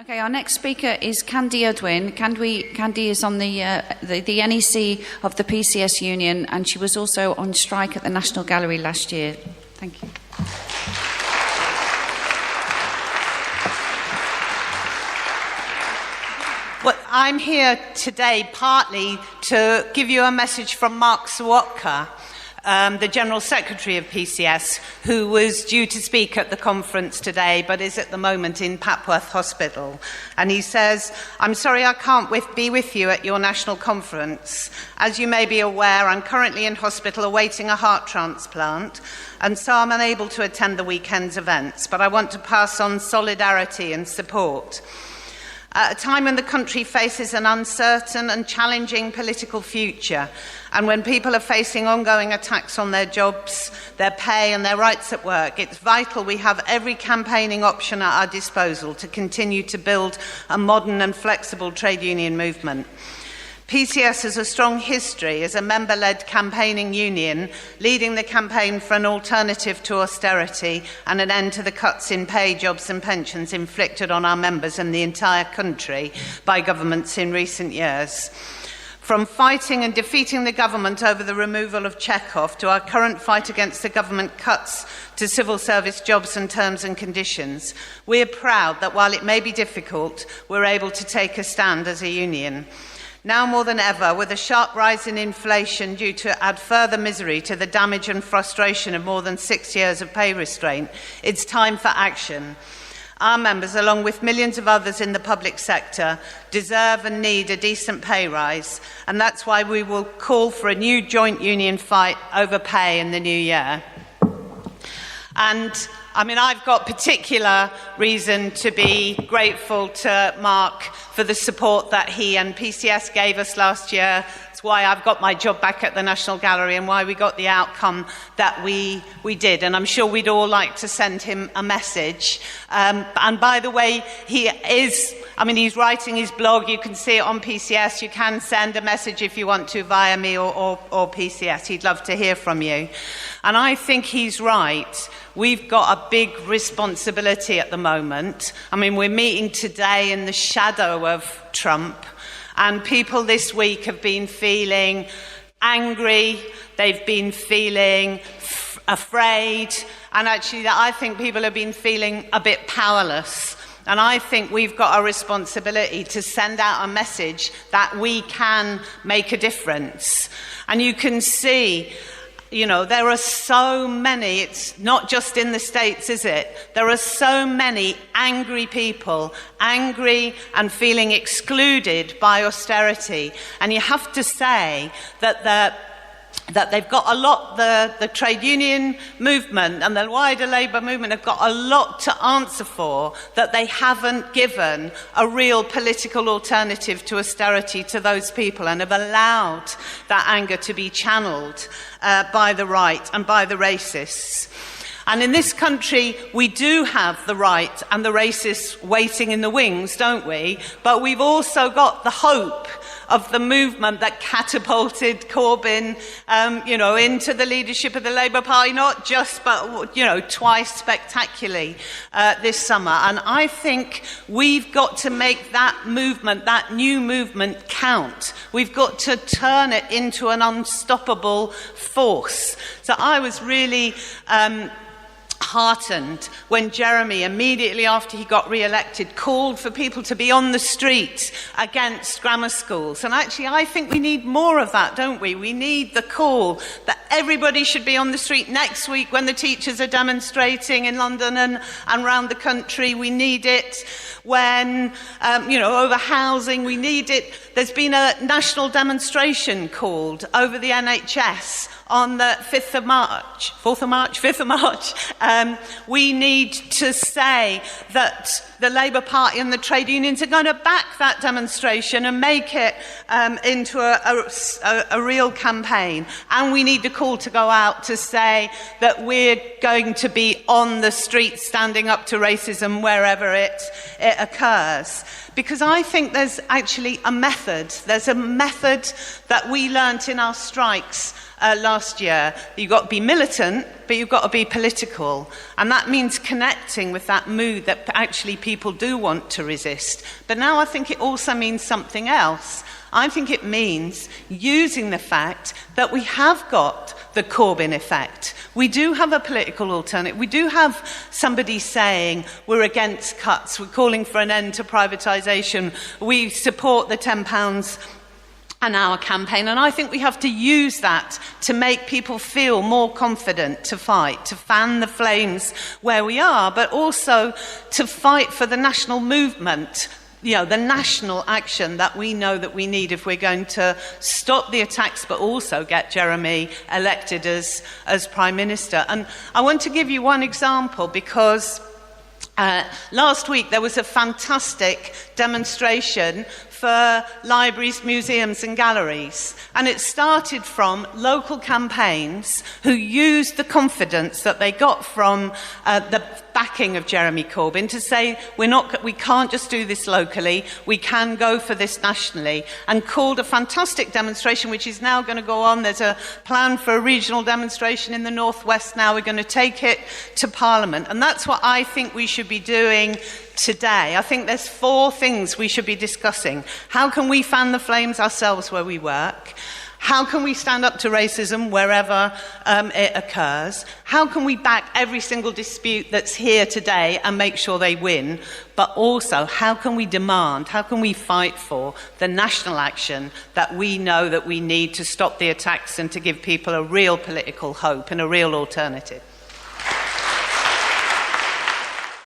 Okay, our next speaker is Candy Udwin. Candy is on the NEC of the PCS union, and she was also on strike at the National Gallery last year. Thank you. Well, I'm here today partly to give you a message from Mark Sawatka, the General Secretary of PCS, who was due to speak at the conference today but is at the moment in Papworth Hospital. And he says, "I'm sorry I can't be with you at your national conference. As you may be aware, I'm currently in hospital awaiting a heart transplant, and so I'm unable to attend the weekend's events, but I want to pass on solidarity and support. At a time when the country faces an uncertain and challenging political future, and when people are facing ongoing attacks on their jobs, their pay and their rights at work, it's vital we have every campaigning option at our disposal to continue to build a modern and flexible trade union movement. PCS has a strong history as a member-led campaigning union, leading the campaign for an alternative to austerity and an end to the cuts in pay, jobs and pensions inflicted on our members and the entire country by governments in recent years. From fighting and defeating the government over the removal of Chekhov to our current fight against the government cuts to civil service jobs and terms and conditions, we are proud that while it may be difficult, we're able to take a stand as a union. Now more than ever, with a sharp rise in inflation due to add further misery to the damage and frustration of more than 6 years of pay restraint, it's time for action. Our members, along with millions of others in the public sector, deserve and need a decent pay rise, and that's why we will call for a new joint union fight over pay in the new year. And I've got particular reason to be grateful to Mark for the support that he and PCS gave us last year. It's why I've got my job back at the National Gallery and why we got the outcome that we did. And I'm sure we'd all like to send him a message. And by the way, he's writing his blog. You can see it on PCS. You can send a message if you want to via me or PCS. He'd love to hear from you. And I think he's right. We've got a big responsibility at the moment. We're meeting today in the shadow of Trump, and people this week have been feeling angry, they've been feeling afraid, and actually I think people have been feeling a bit powerless. And I think we've got a responsibility to send out a message that we can make a difference. And you can see, there are so many, it's not just in the States, is it? There are so many angry people, angry and feeling excluded by austerity. And you have to say that they've got a lot, the trade union movement and the wider labour movement have got a lot to answer for, that they haven't given a real political alternative to austerity to those people and have allowed that anger to be channelled by the right and by the racists. And in this country, we do have the right and the racists waiting in the wings, don't we? But we've also got the hope of the movement that catapulted Corbyn, into the leadership of the Labour Party, not just, but, twice spectacularly this summer. And I think we've got to make that movement, that new movement, count. We've got to turn it into an unstoppable force. So I was really heartened when Jeremy, immediately after he got re-elected, called for people to be on the street against grammar schools. And actually, I think we need more of that, don't we? We need the call that everybody should be on the street next week when the teachers are demonstrating in London and around the country. We need it when, over housing. We need it. There's been a national demonstration called over the NHS on the 5th of March. We need to say that the Labour Party and the trade unions are going to back that demonstration and make it into a real campaign. And we need the call to go out to say that we're going to be on the street standing up to racism wherever it occurs. Because I think there's actually a method. There's a method that we learnt in our strikes last year. You've got to be militant, but you've got to be political. And that means connecting with that mood that actually people do want to resist. But now I think it also means something else. I think it means using the fact that we have got the Corbyn effect. We do have a political alternative. We do have somebody saying we're against cuts, we're calling for an end to privatisation, we support the £10 an hour campaign, and I think we have to use that to make people feel more confident to fight, to fan the flames where we are, but also to fight for the national movement, the national action that we know that we need if we're going to stop the attacks but also get Jeremy elected as Prime Minister. And I want to give you one example because last week there was a fantastic demonstration for libraries, museums and galleries. And it started from local campaigns who used the confidence that they got from the backing of Jeremy Corbyn to say, we can't just do this locally, we can go for this nationally, and called a fantastic demonstration which is now going to go on. There's a plan for a regional demonstration in the northwest now. We're going to take it to Parliament. And that's what I think we should be doing today. I think there's 4 things we should be discussing. How can we fan the flames ourselves where we work? How can we stand up to racism wherever it occurs? How can we back every single dispute that's here today and make sure they win? But also, how can we demand, how can we fight for the national action that we know that we need to stop the attacks and to give people a real political hope and a real alternative?